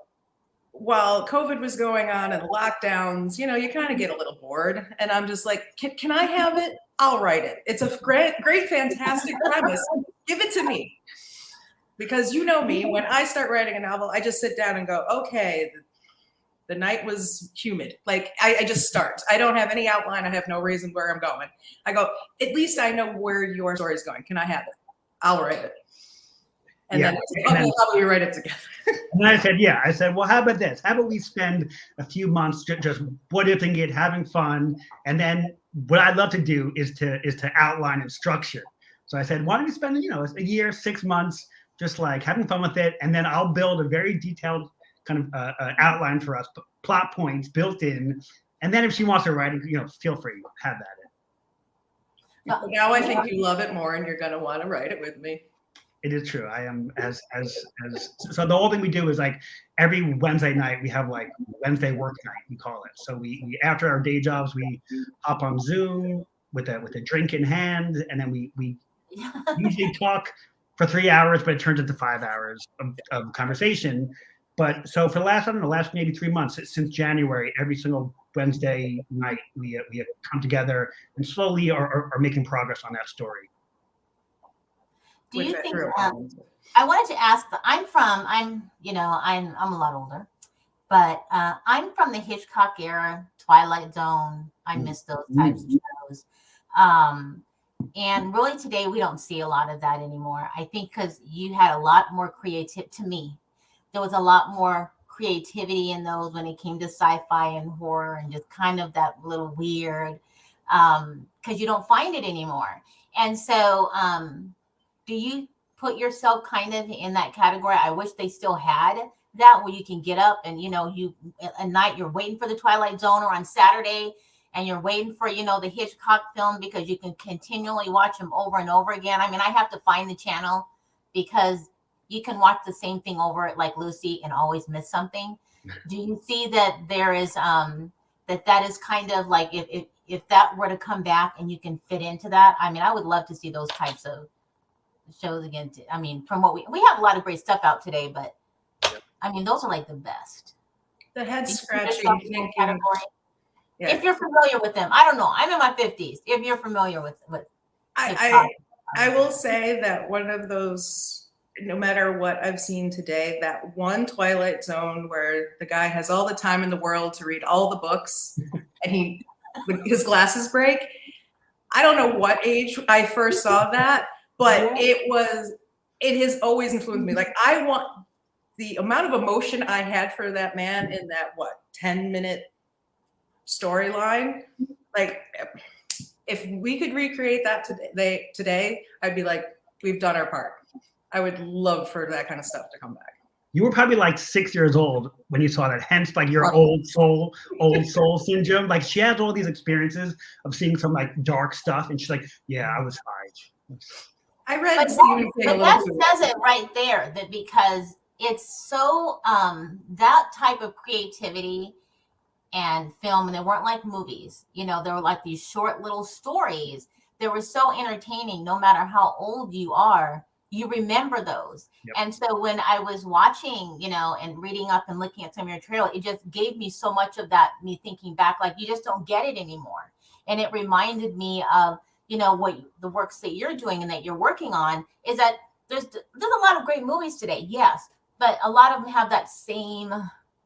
while COVID was going on and lockdowns, you know, you kind of get a little bored. And I'm just like, can I have it? I'll write it. It's a great, fantastic premise. Give it to me. Because you know me, when I start writing a novel, I just sit down and go, okay, The night was humid. Like I just start. I don't have any outline. I have no reason where I'm going. I go, at least I know where your story is going. Can I have it? I'll write it. And then, okay, how about we write it together? And I said, well, how about this? How about we spend a few months just what ifing it, having fun, and then what I'd love to do is to outline and structure. So I said, why don't we spend a year, 6 months, just like having fun with it, and then I'll build a very detailed kind of outline for us, plot points built in, and then if she wants to write it, feel free, have that in. Now I think you love it more, and you're gonna want to write it with me. It is true. I am so the whole thing we do is like every Wednesday night we have like Wednesday work night, we call it. So we after our day jobs we hop on Zoom with a drink in hand, and then we usually talk for 3 hours, but it turns into 5 hours of conversation. But so for the last maybe 3 months, since January, every single Wednesday night we have come together and slowly are making progress on that story. Do you think? I wanted to ask. I'm a lot older, but I'm from the Hitchcock era, Twilight Zone. I miss those types of shows. And really today we don't see a lot of that anymore. I think because you had a lot more creative. To me, there was a lot more creativity in those when it came to sci-fi and horror and just kind of that little weird. Because you don't find it anymore. And so. Do you put yourself kind of in that category? I wish they still had that where you can get up and, you at night you're waiting for the Twilight Zone, or on Saturday and you're waiting for, the Hitchcock film because you can continually watch them over and over again. I mean, I have to find the channel because you can watch the same thing over like Lucy and always miss something. Do you see that there is that is kind of like if that were to come back and you can fit into that? I mean, I would love to see those types of shows again. I mean, from what we have a lot of great stuff out today, but I mean, those are like the best. The head scratching thinking. Yeah. If you're familiar with them, I don't know. I'm in my 50s. If you're familiar with I will say that one of those, no matter what I've seen today, that one Twilight Zone where the guy has all the time in the world to read all the books and his glasses break. I don't know what age I first saw that. But it has always influenced me. Like I want the amount of emotion I had for that man in that 10-minute storyline. Like if we could recreate that today, I'd be like, we've done our part. I would love for that kind of stuff to come back. You were probably like 6 years old when you saw that, hence like your old soul syndrome. Like she has all these experiences of seeing some like dark stuff, and she's like, yeah, I was 5. I read but that says it right there, that because it's so that type of creativity and film, and they weren't like movies, they were like these short little stories. They were so entertaining. No matter how old you are, you remember those. Yep. And so when I was watching, and reading up and looking at some of your trailer, it just gave me so much of that, me thinking back, like you just don't get it anymore. And it reminded me of what the works that you're doing and that you're working on is that there's a lot of great movies today, yes, but a lot of them have that same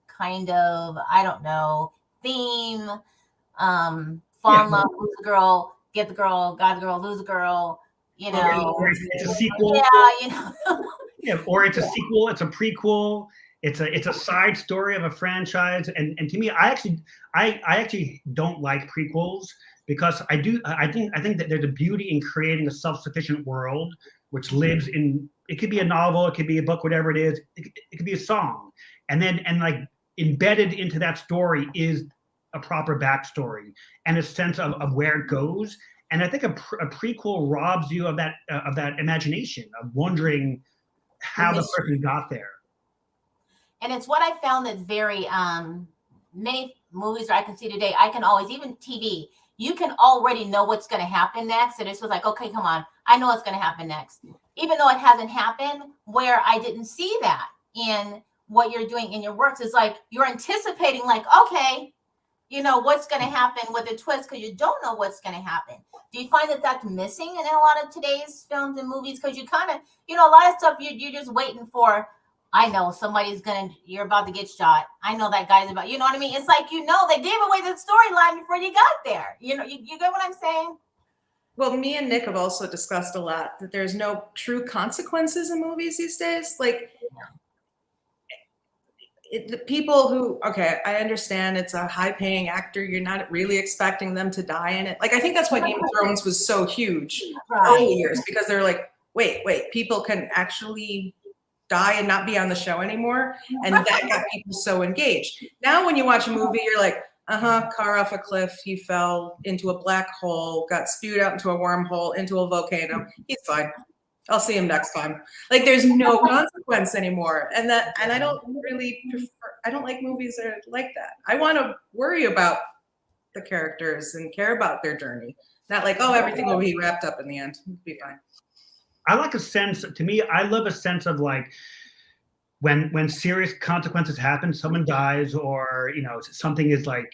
kind of, I don't know, theme, fall in love, lose a girl, get the girl, got the girl, lose a girl, Or it's a sequel. Yeah, Yeah, or it's a sequel, it's a prequel, it's a side story of a franchise. And to me, I actually don't like prequels. Because I think that there's a beauty in creating a self-sufficient world which lives in, it could be a novel, it could be a book, whatever it is, it could be a song. And like embedded into that story is a proper backstory and a sense of where it goes. And I think a prequel robs you of that imagination of wondering how the person got there. And it's what I found that's very many movies that I can see today. I can always, even TV, you can already know what's going to happen next. And it's just like, okay, come on, I know what's going to happen next. Even though it hasn't happened, where I didn't see that in what you're doing in your works, is like you're anticipating, like, okay, what's going to happen with a twist, because you don't know what's going to happen. Do you find that that's missing in a lot of today's films and movies? Because you kind of, a lot of stuff you're just waiting for, I know you're about to get shot. I know that guy's about, you know what I mean? It's like, they gave away the storyline before you got there. You get what I'm saying? Well, me and Nick have also discussed a lot that there's no true consequences in movies these days. Like, the people who, okay, I understand it's a high-paying actor. You're not really expecting them to die in it. Like, I think that's why Game of Thrones was so huge early years, because they're like, wait, people can actually die and not be on the show anymore, and that got people so engaged. Now, when you watch a movie, you're like, car off a cliff, he fell into a black hole, got spewed out into a wormhole, into a volcano. He's fine. I'll see him next time. Like, there's no consequence anymore. And I don't really I don't like movies that are like that. I want to worry about the characters and care about their journey. Not like, oh, everything will be wrapped up in the end. It'll be fine. I like a sense, to me, I love a sense of like, when serious consequences happen, someone dies, or something is like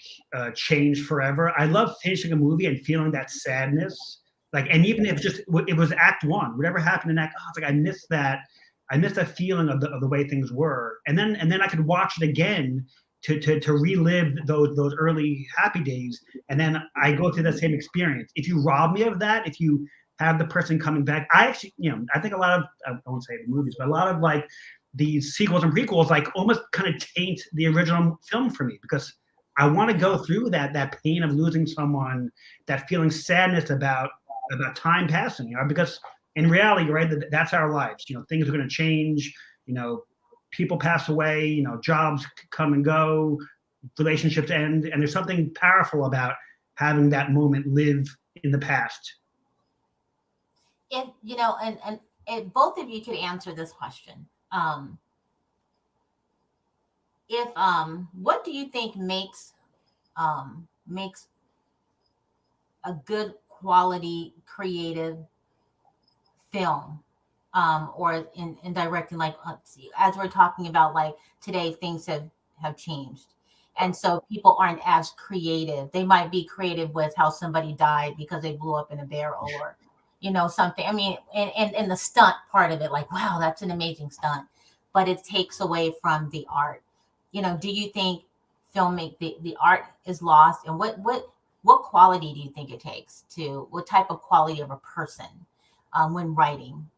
changed forever. I love finishing a movie and feeling that sadness. Like, and even if it was act one, whatever happened in act, it's like I missed that feeling of the way things were, and then I could watch it again to relive those early happy days, and then I go through that same experience. If you rob me of that, if you have the person coming back, I actually, I think a lot of, I won't say the movies, but a lot of like these sequels and prequels like almost kind of taint the original film for me, because I want to go through that pain of losing someone, that feeling sadness about time passing, because in reality, right, that's our lives. Things are going to change. People pass away. Jobs come and go, relationships end, and there's something powerful about having that moment live in the past. If and both of you could answer this question. What do you think makes a good quality creative film, or in directing, like as we're talking about, like today things have changed, and so people aren't as creative. They might be creative with how somebody died because they blew up in a barrel, or something. I mean, and the stunt part of it, like, wow, that's an amazing stunt, but it takes away from the art. Do you think the art is lost, and what quality do you think it takes what type of quality of a person when writing?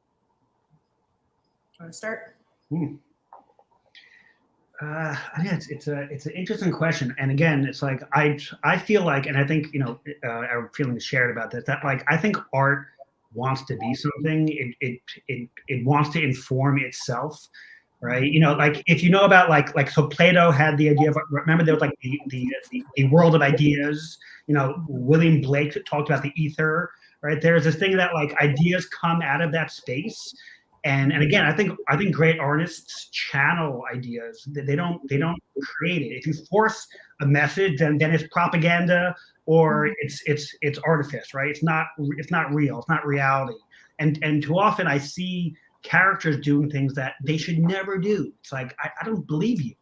Want to start? It's an interesting question, and again, it's like I feel like, and I think our feelings shared about this, that like I think art wants to be something. It wants to inform itself, right? Like if about like so Plato had the idea of, remember there was like the world of ideas. William Blake talked about the ether, right? There's this thing that like ideas come out of that space. And again, I think great artists channel ideas. They don't create it. If you force a message, then it's propaganda, or it's artifice, right? It's not real. It's not reality. And too often I see characters doing things that they should never do. It's like I don't believe you.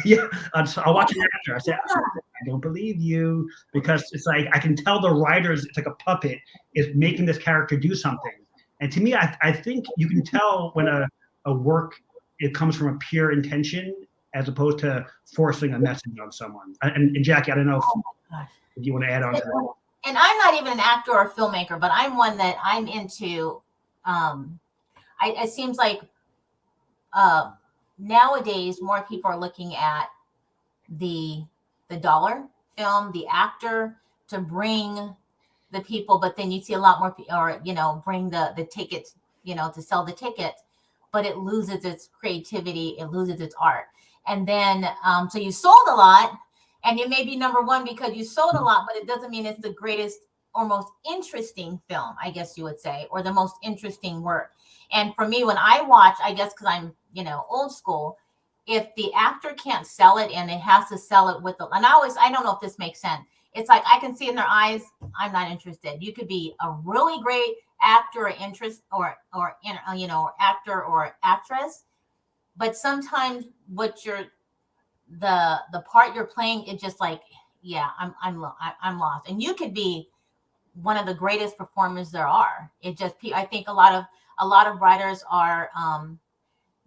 Yeah, so I'll watch an actor. I say, I don't believe you, because it's like I can tell the writers, it's like a puppet is making this character do something. And to me, I think you can tell when a work, it comes from a pure intention as opposed to forcing a message on someone. And Jackie, I don't know if you want to add on to that. And I'm not even an actor or filmmaker, but I'm one that I'm into. It seems like nowadays more people are looking at the dollar film, the actor, to bring the people, but then you see a lot more people, or bring the tickets, to sell the tickets, but it loses its creativity, it loses its art. And then so you sold a lot, and you may be number one because you sold a lot, but it doesn't mean it's the greatest or most interesting film, I guess you would say, or the most interesting work. And for me, when I watch, I guess because I'm old school, if the actor can't sell it and it has to sell it with and I don't know if this makes sense. It's like I can see in their eyes, I'm not interested. You could be a really great actor or actor or actress, but sometimes the part you're playing, it's just like, yeah, I'm lost. And you could be one of the greatest performers there are. It just, I think a lot of writers are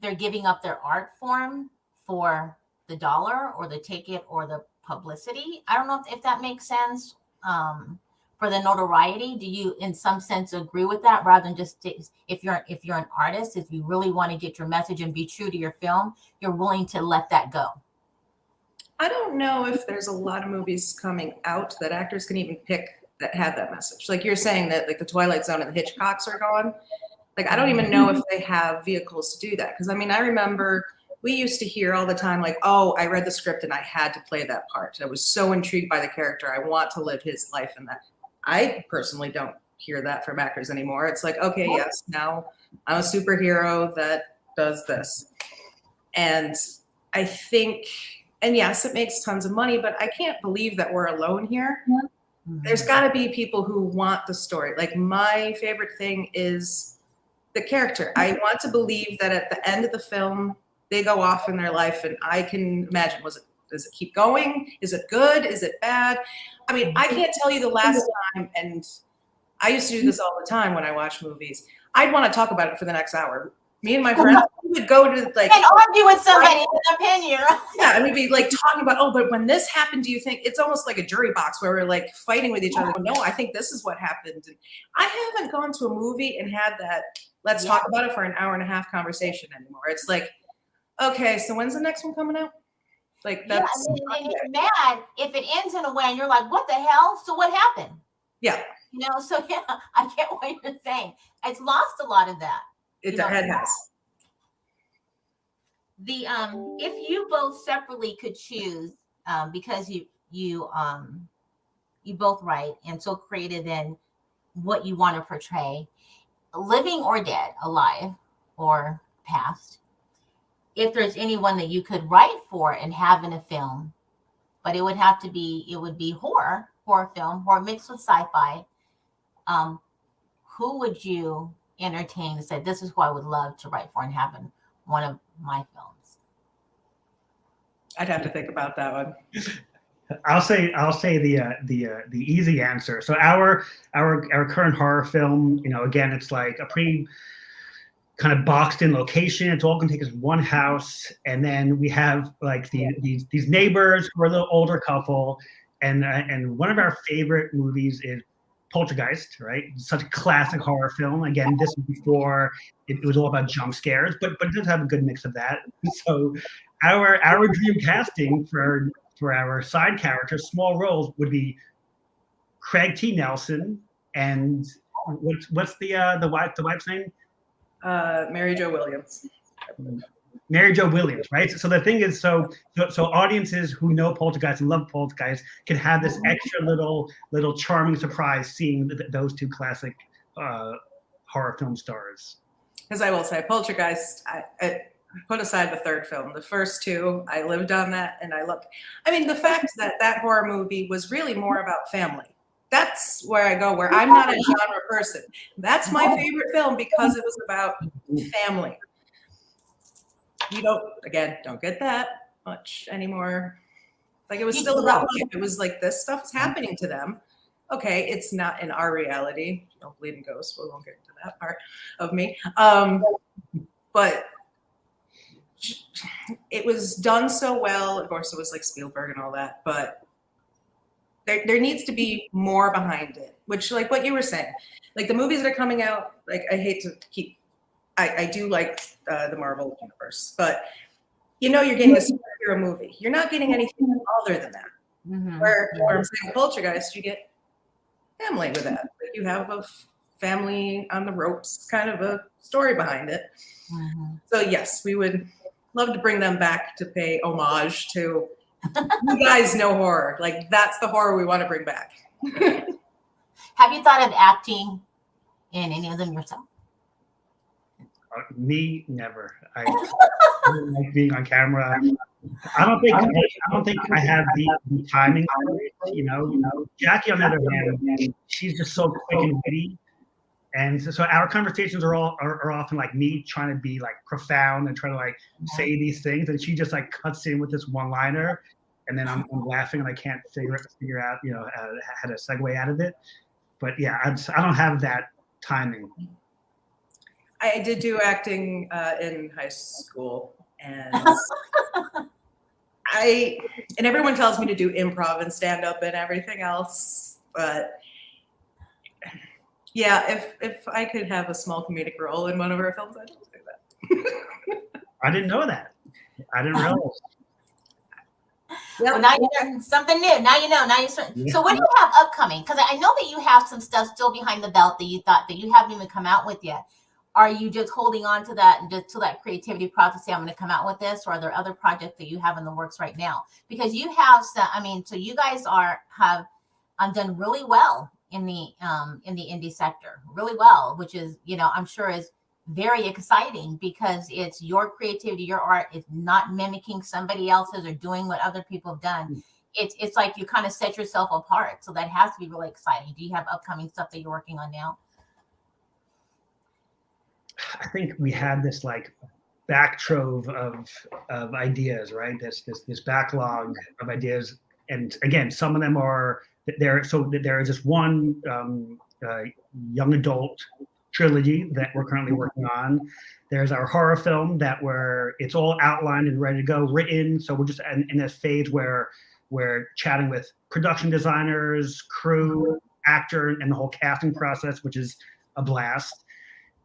they're giving up their art form for the dollar or the ticket or the publicity. I don't know if that makes sense. For the notoriety, do you in some sense agree with that, rather than just if you're an artist, if you really want to get your message and be true to your film, you're willing to let that go? I don't know if there's a lot of movies coming out that actors can even pick that have that message. Like you're saying that like the Twilight Zone and the Hitchcocks are gone. Like I don't even know if they have vehicles to do that. Because I mean, I remember we used to hear all the time like, oh, I read the script and I had to play that part. I was so intrigued by the character. I want to live his life in that. I personally don't hear that from actors anymore. It's like, okay, yes, now I'm a superhero that does this. And I think, and yes, it makes tons of money, but I can't believe that we're alone here. There's got to be people who want the story. Like my favorite thing is the character. I want to believe that at the end of the film, they go off in their life, and I can imagine, does it keep going? Is it good? Is it bad? I mean, I can't tell you the last time, and I used to do this all the time when I watch movies. I'd want to talk about it for the next hour. Me and my friends would go to like and argue with somebody with an opinion. Yeah, and we'd be like talking about, oh, but when this happened, do you think it's almost like a jury box where we're like fighting with each other? No, I think this is what happened. And I haven't gone to a movie and had that let's talk about it for an hour and a half conversation anymore. It's like, okay, so when's the next one coming out? Like that's and it's mad if it ends in a way and you're like, what the hell? So what happened? Yeah. You know, so yeah, I get what you're saying. It's lost a lot of that. It has. The if you both separately could choose, because you both write and so creative in what you want to portray, living or dead, alive or past, if there's anyone that you could write for and have in a film, but it would be horror film, horror mixed with sci-fi, who would you entertain and say, this is who I would love to write for and have in one of my films? I'd have to think about that one. I'll say the easy answer. So our current horror film, you know, again, it's like a pretty kind of boxed in location. It's all going to take us one house, and then we have like these neighbors who are a little older couple, and one of our favorite movies is Poltergeist, right? Such a classic horror film. Again, this was before it was all about jump scares, but it does have a good mix of that. So our dream casting for our side characters, small roles, would be Craig T. Nelson and what's the wife's name? Mary Jo Williams. Mary Jo Williams, right? So the thing is, so audiences who know Poltergeist and love Poltergeist can have this extra little charming surprise seeing those two classic horror film stars. Because I will say, Poltergeist, I put aside the third film. The first two, I lived on that, and I loved. I mean, the fact that horror movie was really more about family. That's where I go, where I'm not a genre person. That's my favorite film because it was about family. You don't get that much anymore. Like it was still about life. It was like this stuff's happening to them. Okay, it's not in our reality. I don't believe in ghosts. We won't get into that part of me. But it was done so well. Of course, it was like Spielberg and all that, but there needs to be more behind it, which like what you were saying, like the movies that are coming out, like I hate to keep, I do like the Marvel universe, but you know, you're getting a superhero movie. You're not getting anything other than that. Mm-hmm. Where I'm saying Poltergeist, you get family with that. Like you have a family on the ropes, kind of a story behind it. Mm-hmm. So yes, we would love to bring them back to pay homage to. You guys know horror. Like that's the horror we want to bring back. Have you thought of acting in any of them yourself? Me, never. I don't like being on camera. I don't think I have the timing for it. You know, Jacky on the other hand, she's just so quick and witty. And so our conversations are often like me trying to be like profound and trying to like say these things, and she just like cuts in with this one-liner, and then I'm laughing and I can't figure out how to segue out of it. But yeah, I don't have that timing. I did do acting in high school, and and everyone tells me to do improv and stand up and everything else, but yeah, if I could have a small comedic role in one of our films, I'd do that. I didn't know that. I didn't realize. Well, now you learn something new. Now you know. Now you start. So what do you have upcoming? Because I know that you have some stuff still behind the belt that you thought that you haven't even come out with yet. Are you just holding on to that and just to that creativity process? Say, I'm going to come out with this, or are there other projects that you have in the works right now? Because you have some. I mean, so you guys have done really well in the indie sector, really well, which is, I'm sure is very exciting because it's your creativity, your art. It's not mimicking somebody else's or doing what other people have done. It's like you kind of set yourself apart. So that has to be really exciting. Do you have upcoming stuff that you're working on now? I think we had this like back trove of ideas, right? This backlog of ideas, and again, some of them are there. So there is this one young adult trilogy that we're currently working on. There's our horror film it's all outlined and ready to go, written. So we're just in this phase where we're chatting with production designers, crew, actor, and the whole casting process, which is a blast.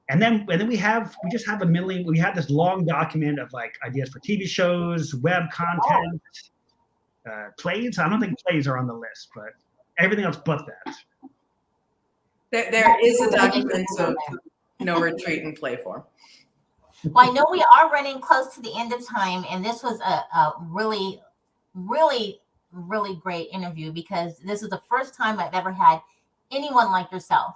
And then we just have we have this long document of like ideas for TV shows, web content, plays. I don't think plays are on the list, but everything else but that. There is a document of No Retreat in play form. Well, I know we are running close to the end of time, and this was a really, really, really great interview because this is the first time I've ever had anyone like yourself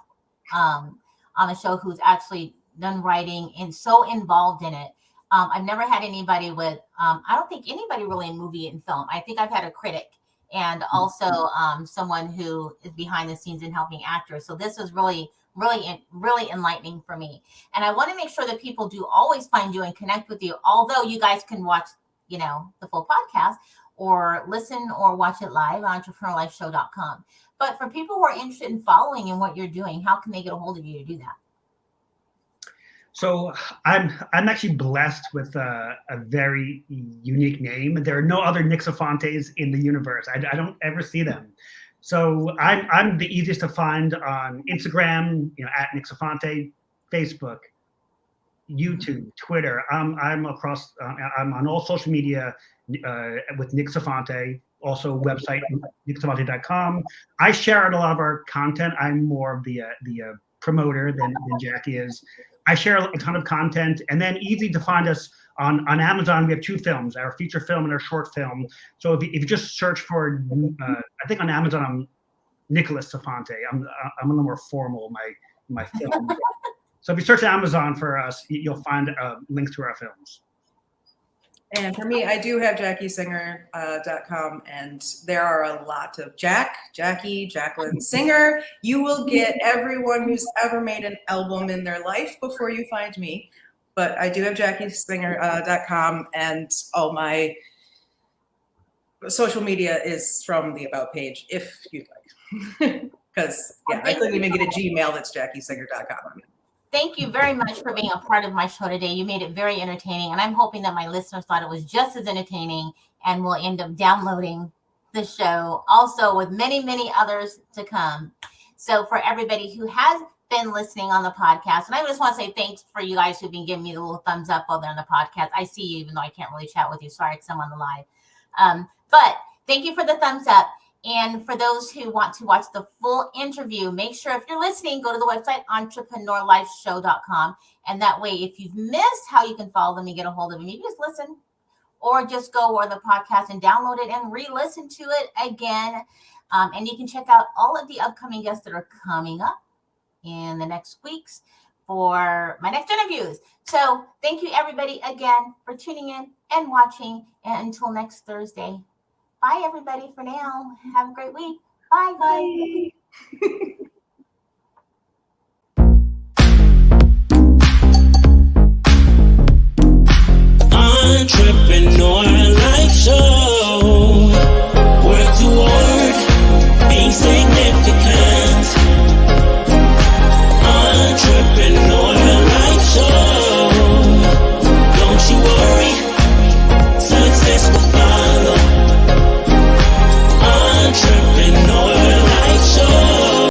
on the show who's actually done writing and so involved in it. I've never had anybody with, I don't think anybody really in movie and film. I think I've had a critic and also someone who is behind the scenes and helping actors. So this was really, really, really enlightening for me. And I want to make sure that people do always find you and connect with you, although you guys can watch, the full podcast or listen or watch it live on entrepreneurlifeshow.com. But for people who are interested in following in what you're doing, how can they get a hold of you to do that? So I'm actually blessed with a very unique name. There are no other Nick Zafontes in the universe. I don't ever see them. So I'm the easiest to find on Instagram, at Nick Zafonte, Facebook, YouTube, Twitter. I'm across. I'm on all social media with Nick Zafonte. Also, website nickzafonte.com. I share a lot of our content. I'm more of the promoter than Jacky is. I share a ton of content, and then easy to find us on Amazon. We have two films: our feature film and our short film. So if you just search for, I think on Amazon I'm Nicholas Zafonte. I'm a little more formal my film. So if you search Amazon for us, you'll find links to our films. And for me, I do have JackySinger.com, and there are a lot of Jacky, Jacqueline Singer. You will get everyone who's ever made an album in their life before you find me. But I do have JackySinger.com, and all my social media is from the About page, if you'd like. Because, I couldn't even get a Gmail that's JackySinger.com. Thank you very much for being a part of my show today. You made it very entertaining, and I'm hoping that my listeners thought it was just as entertaining and will end up downloading the show also with many, many others to come. So for everybody who has been listening on the podcast, and I just want to say thanks for you guys who've been giving me the little thumbs up while they're on the podcast. I see you, even though I can't really chat with you. Sorry, because I'm on the live. But thank you for the thumbs up. And for those who want to watch the full interview, make sure if you're listening, go to the website, entrepreneurlifeshow.com. And that way, if you've missed how you can follow them and get a hold of them, you just listen or just go over the podcast and download it and re-listen to it again. And you can check out all of the upcoming guests that are coming up in the next weeks for my next interviews. So thank you, everybody, again, for tuning in and watching. And until next Thursday, bye, everybody, for now. Have a great week. Bye, guys.